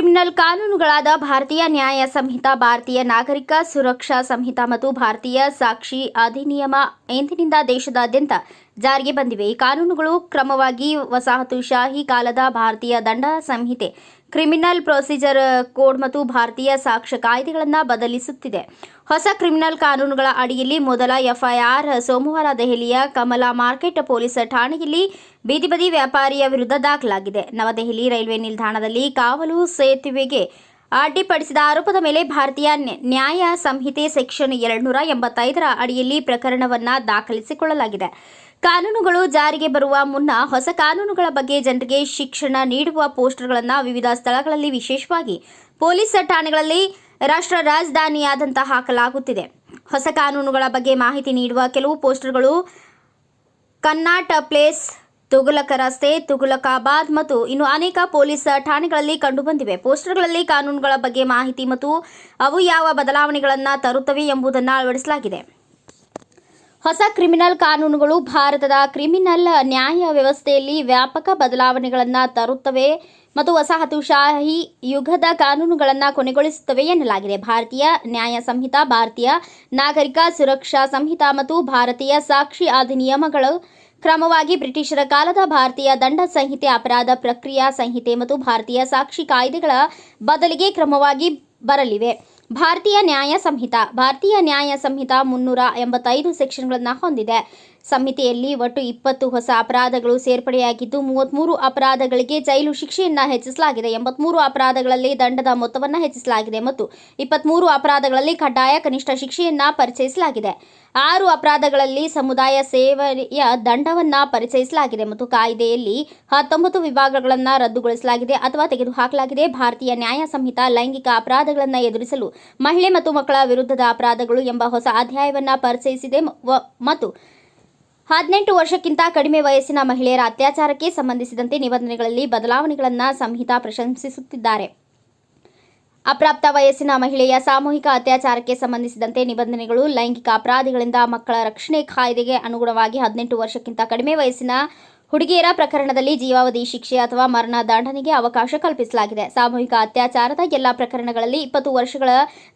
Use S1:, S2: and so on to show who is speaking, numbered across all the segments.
S1: Criminal ಕಾನೂನುಗಳಾದ ಭಾರತೀಯ ನ್ಯಾಯ ಸಂಹಿತಾ, ಭಾರತೀಯ ನಾಗರಿಕ ಸುರಕ್ಷಾ ಸಂಹಿತಾ ಮತ್ತು ಭಾರತೀಯ ಸಾಕ್ಷಿ ಅಧಿನಿಯಮ ಇಂದಿನಿಂದ ದೇಶದಾದ್ಯಂತ ಜಾರಿಗೆ ಬಂದಿವೆ. ಈ ಕಾನೂನುಗಳು ಕ್ರಮವಾಗಿ ವಸಾಹತುಶಾಹಿ ಕಾಲದ ಭಾರತೀಯ ದಂಡ ಸಂಹಿತೆ, ಕ್ರಿಮಿನಲ್ ಪ್ರೊಸೀಜರ್ ಕೋಡ್ ಮತ್ತು ಭಾರತೀಯ ಸಾಕ್ಷ್ಯ ಕಾಯ್ದೆಗಳನ್ನು ಬದಲಿಸುತ್ತಿದೆ. ಹೊಸ ಕ್ರಿಮಿನಲ್ ಕಾನೂನುಗಳ ಅಡಿಯಲ್ಲಿ ಮೊದಲ ಎಫ್ಐಆರ್ ಸೋಮವಾರ ದೆಹಲಿಯ ಕಮಲಾ ಮಾರ್ಕೆಟ್ ಪೊಲೀಸ್ ಠಾಣೆಯಲ್ಲಿ ಬೀದಿ ಬದಿ ವ್ಯಾಪಾರಿಯ ವಿರುದ್ಧ ದಾಖಲಾಗಿದೆ. ನವದೆಹಲಿ ರೈಲ್ವೆ ನಿಲ್ದಾಣದಲ್ಲಿ ಕಾವಲು ಸೇತುವೆಗೆ ಅಡ್ಡಿಪಡಿಸಿದ ಆರೋಪದ ಮೇಲೆ ಭಾರತೀಯ ನ್ಯಾಯ ಸಂಹಿತೆ ಸೆಕ್ಷನ್ 285ರ ಅಡಿಯಲ್ಲಿ ಪ್ರಕರಣವನ್ನು ದಾಖಲಿಸಿಕೊಳ್ಳಲಾಗಿದೆ. ಕಾನೂನುಗಳು ಜಾರಿಗೆ ಬರುವ ಮುನ್ನ ಹೊಸ ಕಾನೂನುಗಳ ಬಗ್ಗೆ ಜನರಿಗೆ ಶಿಕ್ಷಣ ನೀಡುವ ಪೋಸ್ಟರ್ಗಳನ್ನು ವಿವಿಧ ಸ್ಥಳಗಳಲ್ಲಿ, ವಿಶೇಷವಾಗಿ ಪೊಲೀಸ್ ಠಾಣೆಗಳಲ್ಲಿ ರಾಷ್ಟ್ರ ರಾಜಧಾನಿಯಾದ್ಯಂತ ಹಾಕಲಾಗುತ್ತಿದೆ. ಹೊಸ ಕಾನೂನುಗಳ ಬಗ್ಗೆ ಮಾಹಿತಿ ನೀಡುವ ಕೆಲವು ಪೋಸ್ಟರ್ಗಳು ಕನ್ನಾಟ ಪ್ಲೇಸ್, ತುಘಲಕ್ ರಸ್ತೆ, ತುಘಲಕಾಬಾದ್ ಮತ್ತು ಇನ್ನು ಅನೇಕ ಪೊಲೀಸ್ ಠಾಣೆಗಳಲ್ಲಿ ಕಂಡುಬಂದಿವೆ. ಪೋಸ್ಟರ್ಗಳಲ್ಲಿ ಕಾನೂನುಗಳ ಬಗ್ಗೆ ಮಾಹಿತಿ ಮತ್ತು ಅವು ಯಾವ ಬದಲಾವಣೆಗಳನ್ನು ತರುತ್ತವೆ ಎಂಬುದನ್ನು ಅಳವಡಿಸಲಾಗಿದೆ. ಹೊಸ ಕ್ರಿಮಿನಲ್ ಕಾನೂನುಗಳು ಭಾರತದ ಕ್ರಿಮಿನಲ್ ನ್ಯಾಯ ವ್ಯವಸ್ಥೆಯಲ್ಲಿ ವ್ಯಾಪಕ ಬದಲಾವಣೆಗಳನ್ನು ತರುತ್ತವೆ ಮತ್ತು ವಸಾಹತುಶಾಹಿ ಯುಗದ ಕಾನೂನುಗಳನ್ನು ಕೊನೆಗೊಳಿಸುತ್ತವೆ ಎನ್ನಲಾಗಿದೆ. ಭಾರತೀಯ ನ್ಯಾಯ ಸಂಹಿತಾ, ಭಾರತೀಯ ನಾಗರಿಕ ಸುರಕ್ಷಾ ಸಂಹಿತಾ ಮತ್ತು ಭಾರತೀಯ ಸಾಕ್ಷಿ ಅಧಿನಿಯಮಗಳು ಕ್ರಮವಾಗಿ ಬ್ರಿಟಿಷರ ಕಾಲದ ಭಾರತೀಯ ದಂಡ ಸಂಹಿತೆ, ಅಪರಾಧ ಪ್ರಕ್ರಿಯಾ ಸಂಹಿತೆ ಮತ್ತು ಭಾರತೀಯ ಸಾಕ್ಷಿ ಕಾಯ್ದೆಗಳ ಬದಲಿಗೆ ಕ್ರಮವಾಗಿ ಬರಲಿವೆ. ಭಾರತೀಯ ನ್ಯಾಯ ಸಂಹಿತಾ 385 ಸೆಕ್ಷನ್ಗಳನ್ನು ಹೊಂದಿದೆ. ಸಂಹಿತೆಯಲ್ಲಿ ಒಟ್ಟು 20 ಹೊಸ ಅಪರಾಧಗಳು ಸೇರ್ಪಡೆಯಾಗಿದ್ದು, 33 ಅಪರಾಧಗಳಿಗೆ ಜೈಲು ಶಿಕ್ಷೆಯನ್ನು ಹೆಚ್ಚಿಸಲಾಗಿದೆ, 83 ಅಪರಾಧಗಳಲ್ಲಿ ದಂಡದ ಮೊತ್ತವನ್ನು ಹೆಚ್ಚಿಸಲಾಗಿದೆ ಮತ್ತು 23 ಅಪರಾಧಗಳಲ್ಲಿ ಕಡ್ಡಾಯ ಕನಿಷ್ಠ ಶಿಕ್ಷೆಯನ್ನು ಪರಿಚಯಿಸಲಾಗಿದೆ. 6 ಅಪರಾಧಗಳಲ್ಲಿ ಸಮುದಾಯ ಸೇವೆಯ ದಂಡವನ್ನು ಪರಿಚಯಿಸಲಾಗಿದೆ ಮತ್ತು ಕಾಯ್ದೆಯಲ್ಲಿ 19 ವಿಭಾಗಗಳನ್ನು ರದ್ದುಗೊಳಿಸಲಾಗಿದೆ ಅಥವಾ ತೆಗೆದುಹಾಕಲಾಗಿದೆ. ಭಾರತೀಯ ನ್ಯಾಯ ಸಂಹಿತಾ ಲೈಂಗಿಕ ಅಪರಾಧಗಳನ್ನು ಎದುರಿಸಲು ಮಹಿಳೆ ಮತ್ತು ಮಕ್ಕಳ ವಿರುದ್ಧದ ಅಪರಾಧಗಳು ಎಂಬ ಹೊಸ ಅಧ್ಯಾಯವನ್ನು ಪರಿಚಯಿಸಿದೆ ಮತ್ತು 18 ವರ್ಷಕ್ಕಿಂತ ಕಡಿಮೆ ವಯಸ್ಸಿನ ಮಹಿಳೆಯರ ಅತ್ಯಾಚಾರಕ್ಕೆ ಸಂಬಂಧಿಸಿದಂತೆ ನಿಬಂಧನೆಗಳಲ್ಲಿ ಬದಲಾವಣೆಗಳನ್ನು ಸಂಹಿತಾ ಪ್ರಶಂಸಿಸುತ್ತಿದ್ದಾರೆ. ಅಪ್ರಾಪ್ತ ವಯಸ್ಸಿನ ಮಹಿಳೆಯ ಸಾಮೂಹಿಕ ಅತ್ಯಾಚಾರಕ್ಕೆ ಸಂಬಂಧಿಸಿದಂತೆ ನಿಬಂಧನೆಗಳು, ಲೈಂಗಿಕ ಅಪರಾಧಗಳಿಂದ ಮಕ್ಕಳ ರಕ್ಷಣೆ ಕಾಯ್ದೆಗೆ ಅನುಗುಣವಾಗಿ 18 ವರ್ಷಕ್ಕಿಂತ ಕಡಿಮೆ ವಯಸ್ಸಿನ ಹುಡುಗಿಯರ ಪ್ರಕರಣದಲ್ಲಿ ಜೀವಾವಧಿ ಶಿಕ್ಷೆ ಅಥವಾ ಮರಣ ದಂಡನೆಗೆ ಅವಕಾಶ ಕಲ್ಪಿಸಲಾಗಿದೆ. ಸಾಮೂಹಿಕ ಅತ್ಯಾಚಾರದ ಎಲ್ಲ ಪ್ರಕರಣಗಳಲ್ಲಿ 20 ವರ್ಷಗಳ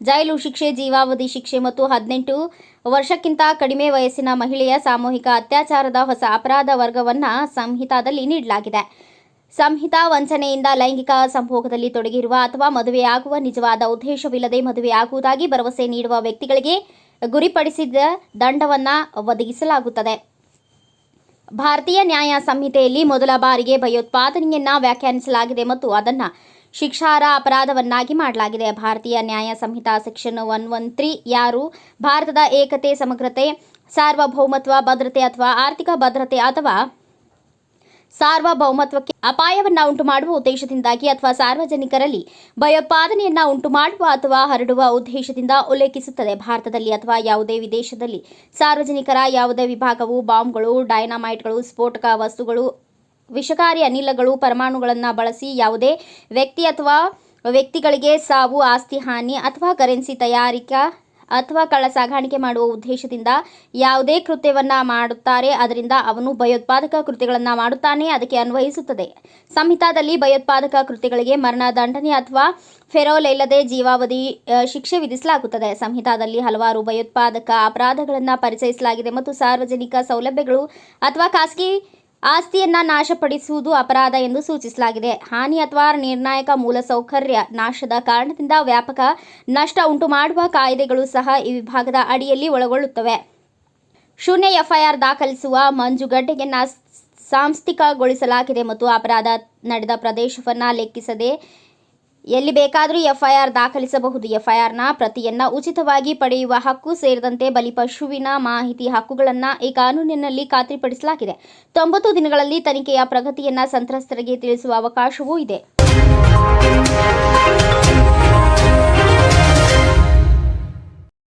S1: ಜೈಲು ಶಿಕ್ಷೆ, ಜೀವಾವಧಿ ಶಿಕ್ಷೆ ಮತ್ತು 18 ವರ್ಷಕ್ಕಿಂತ ಕಡಿಮೆ ವಯಸ್ಸಿನ ಮಹಿಳೆಯ ಸಾಮೂಹಿಕ ಅತ್ಯಾಚಾರದ ಹೊಸ ಅಪರಾಧ ವರ್ಗವನ್ನು ಸಂಹಿತಾದಲ್ಲಿ ನೀಡಲಾಗಿದೆ. ಸಂಹಿತಾ ವಂಚನೆಯಿಂದ ಲೈಂಗಿಕ ಸಂಭೋಗದಲ್ಲಿ ತೊಡಗಿರುವ ಅಥವಾ ಮದುವೆಯಾಗುವ ನಿಜವಾದ ಉದ್ದೇಶವಿಲ್ಲದೆ ಮದುವೆಯಾಗುವುದಾಗಿ ಭರವಸೆ ನೀಡುವ ವ್ಯಕ್ತಿಗಳಿಗೆ ಗುರಿಪಡಿಸಿದ ದಂಡವನ್ನು ಒದಗಿಸಲಾಗುತ್ತದೆ. ಭಾರತೀಯ ನ್ಯಾಯ ಸಂಹಿತೆಯಲ್ಲಿ ಮೊದಲ ಬಾರಿಗೆ ಭಯೋತ್ಪಾದನೆಯನ್ನು ವ್ಯಾಖ್ಯಾನಿಸಲಾಗಿದೆ ಮತ್ತು ಅದನ್ನು ಶಿಕ್ಷಾರ್ಹ ಅಪರಾಧವನ್ನಾಗಿ ಮಾಡಲಾಗಿದೆ. ಭಾರತೀಯ ನ್ಯಾಯ ಸಂಹಿತಾ ಸೆಕ್ಷನ್ 113 ಯಾರು ಭಾರತದ ಏಕತೆ, ಸಮಗ್ರತೆ, ಸಾರ್ವಭೌಮತ್ವ, ಭದ್ರತೆ ಅಥವಾ ಆರ್ಥಿಕ ಭದ್ರತೆ ಅಥವಾ ಸಾರ್ವಭೌಮತ್ವಕ್ಕೆ ಅಪಾಯವನ್ನು ಉಂಟುಮಾಡುವ ಉದ್ದೇಶದಿಂದಾಗಿ ಅಥವಾ ಸಾರ್ವಜನಿಕರಲ್ಲಿ ಭಯೋತ್ಪಾದನೆಯನ್ನು ಉಂಟುಮಾಡುವ ಅಥವಾ ಹರಡುವ ಉದ್ದೇಶದಿಂದ ಉಲ್ಲೇಖಿಸುತ್ತದೆ. ಭಾರತದಲ್ಲಿ ಅಥವಾ ಯಾವುದೇ ವಿದೇಶದಲ್ಲಿ ಸಾರ್ವಜನಿಕರ ಯಾವುದೇ ವಿಭಾಗವು ಬಾಂಬ್ಗಳು, ಡೈನಮೈಟ್ಗಳು, ಸ್ಫೋಟಕ ವಸ್ತುಗಳು, ವಿಷಕಾರಿ ಅನಿಲಗಳು, ಪರಮಾಣುಗಳನ್ನು ಬಳಸಿ ಯಾವುದೇ ವ್ಯಕ್ತಿ ಅಥವಾ ವ್ಯಕ್ತಿಗಳಿಗೆ ಸಾವು, ಆಸ್ತಿ ಹಾನಿ ಅಥವಾ ಕರೆನ್ಸಿ ತಯಾರಿಕೆ ಅಥವಾ ಕಳ್ಳ ಸಾಗಾಣಿಕೆ ಮಾಡುವ ಉದ್ದೇಶದಿಂದ ಯಾವುದೇ ಕೃತ್ಯವನ್ನು ಮಾಡುತ್ತಾರೆ, ಅದರಿಂದ ಅವನು ಭಯೋತ್ಪಾದಕ ಕೃತ್ಯಗಳನ್ನು ಮಾಡುತ್ತಾನೆ, ಅದಕ್ಕೆ ಅನ್ವಯಿಸುತ್ತದೆ. ಸಂಹಿತಾದಲ್ಲಿ ಭಯೋತ್ಪಾದಕ ಕೃತ್ಯಗಳಿಗೆ ಮರಣ ದಂಡನೆ ಅಥವಾ ಫೆರೋಲ್ ಇಲ್ಲದೆ ಜೀವಾವಧಿ ಶಿಕ್ಷೆ ವಿಧಿಸಲಾಗುತ್ತದೆ. ಸಂಹಿತಾದಲ್ಲಿ ಹಲವಾರು ಭಯೋತ್ಪಾದಕ ಅಪರಾಧಗಳನ್ನು ಪರಿಚಯಿಸಲಾಗಿದೆ ಮತ್ತು ಸಾರ್ವಜನಿಕ ಸೌಲಭ್ಯಗಳು ಅಥವಾ ಖಾಸಗಿ ಆಸ್ತಿಯನ್ನು ನಾಶಪಡಿಸುವುದು ಅಪರಾಧ ಎಂದು ಸೂಚಿಸಲಾಗಿದೆ. ಹಾನಿ ಅಥವಾ ನಿರ್ಣಾಯಕ ಮೂಲಸೌಕರ್ಯ ನಾಶದ ಕಾರಣದಿಂದ ವ್ಯಾಪಕ ನಷ್ಟ ಉಂಟುಮಾಡುವ ಕಾಯ್ದೆಗಳು ಸಹ ಈ ವಿಭಾಗದ ಅಡಿಯಲ್ಲಿ ಒಳಗೊಳ್ಳುತ್ತವೆ. ಶೂನ್ಯ ಎಫ್ಐಆರ್ ದಾಖಲಿಸುವ ಮಂಜುಗಡ್ಡೆಯನ್ನು ಸಾಂಸ್ಥಿಕಗೊಳಿಸಲಾಗಿದೆ ಮತ್ತು ಅಪರಾಧ ನಡೆದ ಪ್ರದೇಶವನ್ನು ಲೆಕ್ಕಿಸದೆ ಎಲ್ಲಿ ಬೇಕಾದರೂ ಎಫ್ಐಆರ್ ದಾಖಲಿಸಬಹುದು. ಎಫ್ಐಆರ್ನ ಪ್ರತಿಯನ್ನು ಉಚಿತವಾಗಿ ಪಡೆಯುವ ಹಕ್ಕು ಸೇರಿದಂತೆ ಬಲಿಪಶುವಿನ ಮಾಹಿತಿ ಹಕ್ಕುಗಳನ್ನು ಈ ಕಾನೂನಿನಲ್ಲಿ ಖಾತ್ರಿಪಡಿಸಲಾಗಿದೆ. 90 ದಿನಗಳಲ್ಲಿ ತನಿಖೆಯ ಪ್ರಗತಿಯನ್ನು ಸಂತ್ರಸ್ತರಿಗೆ ತಿಳಿಸುವ ಅವಕಾಶವೂ ಇದೆ.